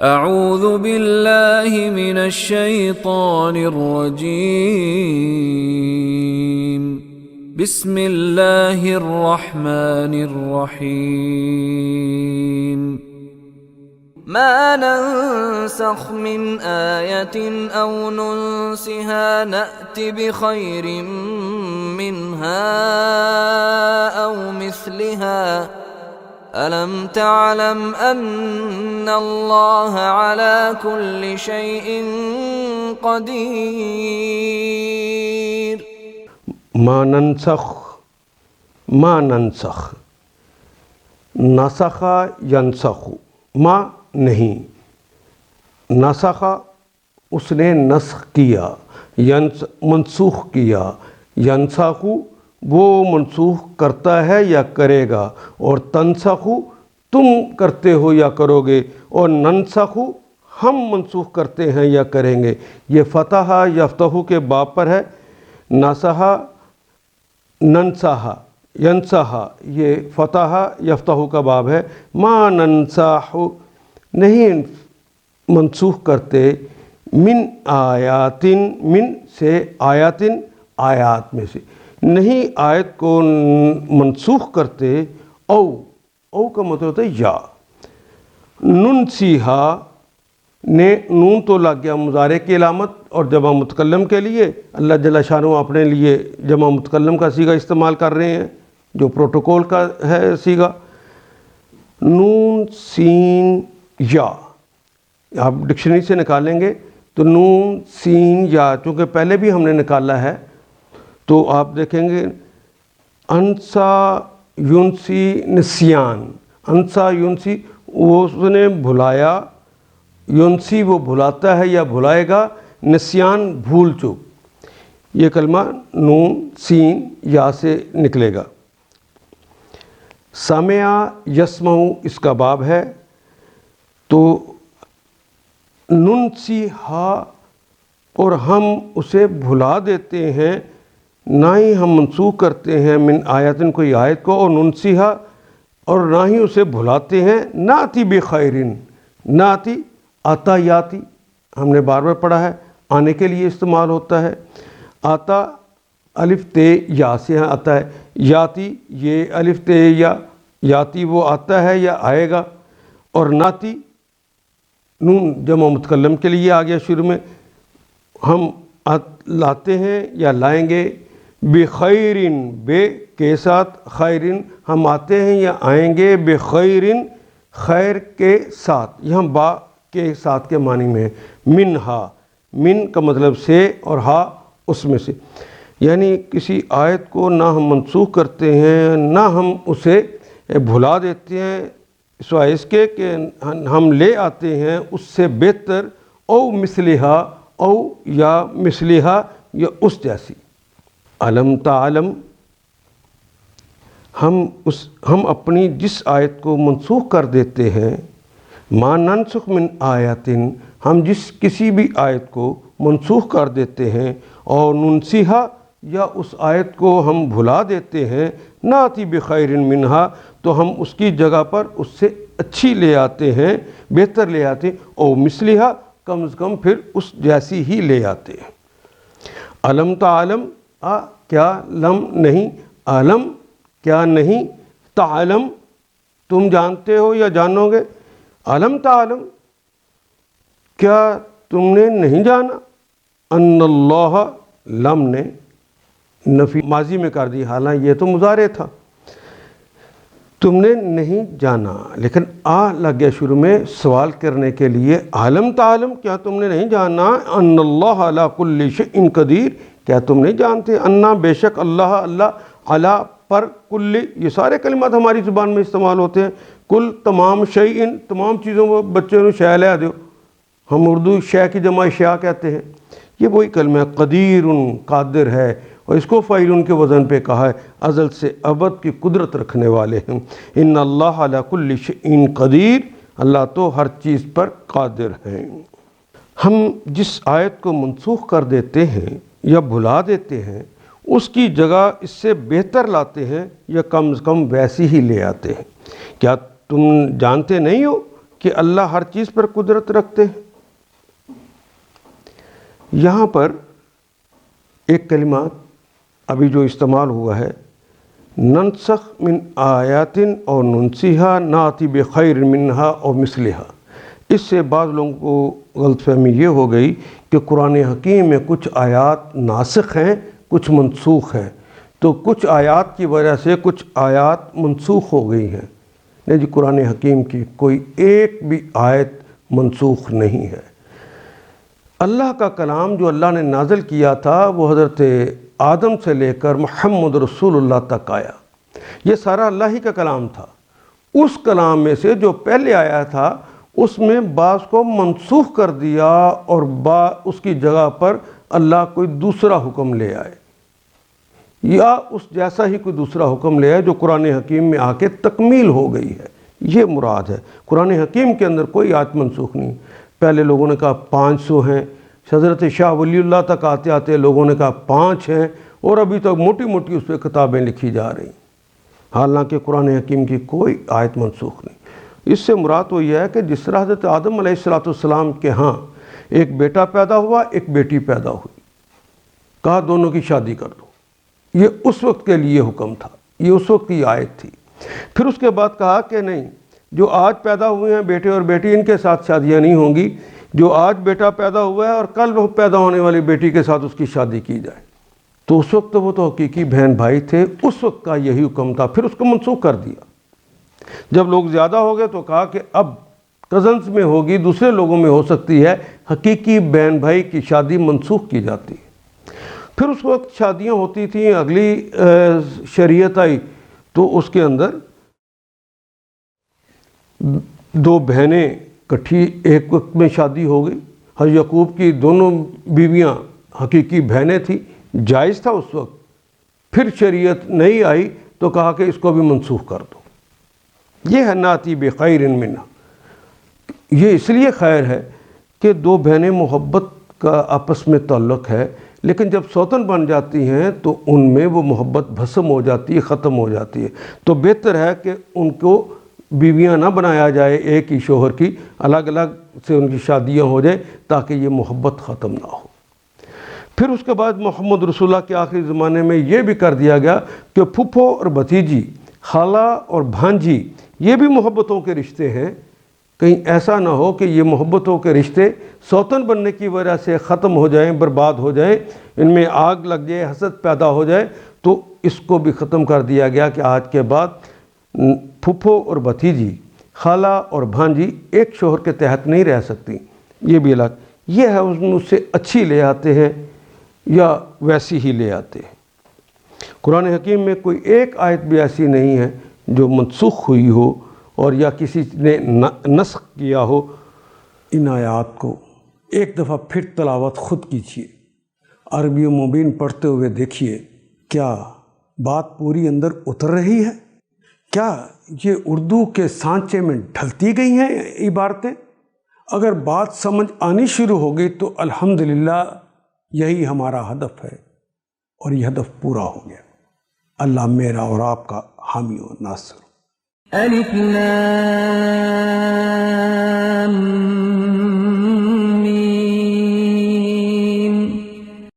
اعوذ باللہ من الشیطان الرجیم بسم اللہ الرحمن الرحیم ما ننسخ من آیت او ننسها نأت بخیر منها او مثلها أَلَمْ تَعْلَمْ أَنَّ اللَّهَ عَلَى كُلِّ شَيْءٍ قَدِيرٌ ما ننسخ نسخ ینسخ ما نہیں، نسخ اس نے نسخ کیا، منسوخ کیا، ینسخ وہ منسوخ کرتا ہے یا کرے گا، اور تنسخ تم کرتے ہو یا کرو گے، اور ننسخ ہم منسوخ کرتے ہیں یا کریں گے۔ یہ فتح یفتح کے باب پر ہے۔ نسخ ننسخ ینسخ یہ فتح یفتح کا باب ہے۔ ما ننسخ نہیں منسوخ کرتے، من آیاتن من سے آیاتن آیات میں سے نہیں آیت کو منسوخ کرتے، او کا مطلب ہوتا ہے یا۔ ننسیہا نے نون تو لگ گیا مضارع کی علامت اور جمع متکلم کے لیے۔ اللہ جل شانہ اپنے لیے جمع متکلم کا صیغہ استعمال کر رہے ہیں جو پروٹوکول کا ہے صیغہ۔ نون سین یا آپ ڈکشنری سے نکالیں گے تو نون سین یا، چونکہ پہلے بھی ہم نے نکالا ہے تو آپ دیکھیں گے انسا یونسی نسیان، انسا یونسی اس نے بھلایا، یونسی وہ بھلاتا ہے یا بھلائے گا، نسیان بھول چوک، یہ کلمہ نون سین یا سے نکلے گا۔ سمع یسمع اس کا باب ہے، تو ننسیہا اور ہم اسے بھلا دیتے ہیں، نہ ہی ہم منسوخ کرتے ہیں من آیاتن کوئی آیت کو، اور ننسیہا اور نہ ہی اسے بھلاتے ہیں، ناتی بخیرن، ناتی آتا یاتی ہم نے بار بار پڑھا ہے، آنے کے لیے استعمال ہوتا ہے۔ آتا الف تے یا سے آتا ہے، یاتی یہ الف تے یا، یاتی وہ آتا ہے یا آئے گا، اور ناتی نون جمع متکلم کے لیے آ گیا شروع میں، ہم لاتے ہیں یا لائیں گے، بخیرن بے کے ساتھ، خیرن ہم آتے ہیں یا آئیں گے، بخیرن خیر کے ساتھ، یہاں با کے ساتھ کے معنی میں ہے۔ منہا من کا مطلب سے اور ہا اس میں سے، یعنی کسی آیت کو نہ ہم منسوخ کرتے ہیں نہ ہم اسے بھلا دیتے ہیں، سوائے اس کے کہ ہم لے آتے ہیں اس سے بہتر، او مثلہا او یا مثلہا یا اس جیسی۔ علم تعلم ہم اپنی جس آیت کو منسوخ کر دیتے ہیں، ما ننسخ من آیاتن ہم جس کسی بھی آیت کو منسوخ کر دیتے ہیں، اور ننسیہا یا اس آیت کو ہم بھلا دیتے ہیں، ناتی بخیر منہا تو ہم اس کی جگہ پر اس سے اچھی لے آتے ہیں، بہتر لے آتے ہیں، او مثلہا کم از کم پھر اس جیسی ہی لے آتے ہیں۔ علم تعلم کیا لم نہیں، علم کیا نہیں، تعلم تم جانتے ہو یا جانو گے، علم تعلم کیا تم نے نہیں جانا، ان اللہ لم نے نفی ماضی میں کر دی، حالانکہ یہ تو مضارع تھا، تم نے نہیں جانا، لیکن لگ گیا شروع میں سوال کرنے کے لیے، علم تعلم کیا تم نے نہیں جانا، ان اللہ علی کل شیء قدیر کیا تم نہیں جانتے، انا بے شک اللہ علی پر، کل یہ سارے کلمات ہماری زبان میں استعمال ہوتے ہیں، کل تمام شیء تمام چیزوں کو بچوں نے شے لے دیو، ہم اردو شے کی جمع اشیاء کہتے ہیں، یہ وہی کلمہ ہے، قدیر قادر ہے، اور اس کو فاعل کے وزن پہ کہا ہے، ازل سے ابد کی قدرت رکھنے والے ہیں۔ ان اللہ علی کل شیء قدیر اللہ تو ہر چیز پر قادر ہیں۔ ہم جس آیت کو منسوخ کر دیتے ہیں یا بھلا دیتے ہیں، اس کی جگہ اس سے بہتر لاتے ہیں یا کم از کم ویسی ہی لے آتے ہیں۔ کیا تم جانتے نہیں ہو کہ اللہ ہر چیز پر قدرت رکھتے ہیں؟ یہاں پر ایک کلمہ ابھی جو استعمال ہوا ہے، ننسخ من آیات اور ننسیہا ناتی بخیر منہا اور مثلہا، اس سے بعض لوگوں کو غلط فہمی یہ ہو گئی کہ قرآن حکیم میں کچھ آیات ناسخ ہیں، کچھ منسوخ ہیں، تو کچھ آیات کی وجہ سے کچھ آیات منسوخ ہو گئی ہیں۔ نہیں جی، قرآن حکیم کی کوئی ایک بھی آیت منسوخ نہیں ہے۔ اللہ کا کلام جو اللہ نے نازل کیا تھا وہ حضرت آدم سے لے کر محمد رسول اللہ تک آیا، یہ سارا اللہ ہی کا کلام تھا۔ اس کلام میں سے جو پہلے آیا تھا اس میں بعض کو منسوخ کر دیا اور اس کی جگہ پر اللہ کوئی دوسرا حکم لے آئے، یا اس جیسا ہی کوئی دوسرا حکم لے آئے جو قرآن حکیم میں آ کے تکمیل ہو گئی ہے، یہ مراد ہے۔ قرآن حکیم کے اندر کوئی آیت منسوخ نہیں۔ پہلے لوگوں نے کہا 500 ہیں، حضرت شاہ ولی اللہ تک آتے آتے لوگوں نے کہا 5 ہیں، اور ابھی تک موٹی موٹی اس پہ کتابیں لکھی جا رہی ہیں، حالانکہ قرآن حکیم کی کوئی آیت منسوخ نہیں۔ اس سے مراد وہ یہ ہے کہ جس طرح حضرت آدم علیہ السلام کے ہاں ایک بیٹا پیدا ہوا، ایک بیٹی پیدا ہوئی، کہا دونوں کی شادی کر دو، یہ اس وقت کے لیے حکم تھا، یہ اس وقت کی آیت تھی۔ پھر اس کے بعد کہا کہ نہیں، جو آج پیدا ہوئے ہیں بیٹے اور بیٹی، ان کے ساتھ شادیاں نہیں ہوں گی، جو آج بیٹا پیدا ہوا ہے اور کل وہ پیدا ہونے والی بیٹی کے ساتھ اس کی شادی کی جائے۔ تو اس وقت وہ تو حقیقی بہن بھائی تھے، اس وقت کا یہی حکم تھا، پھر اس کو منسوخ کر دیا۔ جب لوگ زیادہ ہو گئے تو کہا کہ اب کزنز میں ہوگی، دوسرے لوگوں میں ہو سکتی ہے، حقیقی بہن بھائی کی شادی منسوخ کی جاتی ہے۔ پھر اس وقت شادیاں ہوتی تھیں، اگلی شریعت آئی تو اس کے اندر 2 بہنیں کٹھی ایک وقت میں شادی ہو گئی۔ حضرت یعقوب کی دونوں بیویاں حقیقی بہنیں تھیں، جائز تھا اس وقت۔ پھر شریعت نہیں آئی تو کہا کہ اس کو بھی منسوخ کر دو۔ یہ ہے ناتی بخیر منہا، یہ اس لیے خیر ہے کہ 2 بہنیں محبت کا آپس میں تعلق ہے، لیکن جب سوتن بن جاتی ہیں تو ان میں وہ محبت بھسم ہو جاتی ہے، ختم ہو جاتی ہے۔ تو بہتر ہے کہ ان کو بیویاں نہ بنایا جائے ایک ہی شوہر کی، الگ الگ سے ان کی شادیاں ہو جائیں تاکہ یہ محبت ختم نہ ہو۔ پھر اس کے بعد محمد رسول اللہ کے آخری زمانے میں یہ بھی کر دیا گیا کہ پھپھو اور بھتیجی، خالہ اور بھانجی، یہ بھی محبتوں کے رشتے ہیں۔ کہیں ایسا نہ ہو کہ یہ محبتوں کے رشتے سوتن بننے کی وجہ سے ختم ہو جائیں، برباد ہو جائیں، ان میں آگ لگ جائے، حسد پیدا ہو جائے، تو اس کو بھی ختم کر دیا گیا کہ آج کے بعد پھپھو اور بھتیجی، خالہ اور بھانجی ایک شوہر کے تحت نہیں رہ سکتی، یہ بھی الگ۔ یہ ہے اس سے اچھی لے آتے ہیں یا ویسی ہی لے آتے ہیں۔ قرآن حکیم میں کوئی ایک آیت بھی ایسی نہیں ہے جو منسوخ ہوئی ہو اور یا کسی نے نسخ کیا ہو۔ ان آیات کو ایک دفعہ پھر تلاوت خود کیجیے، عربی مبین پڑھتے ہوئے دیکھیے، کیا بات پوری اندر اتر رہی ہے؟ کیا یہ اردو کے سانچے میں ڈھلتی گئی ہیں عبارتیں؟ اگر بات سمجھ آنی شروع ہو گئی تو الحمدللہ یہی ہمارا ہدف ہے، اور یہ ہدف پورا ہو گیا۔ اللہ میرا اور آپ کا حامی و ناصر۔ الف لام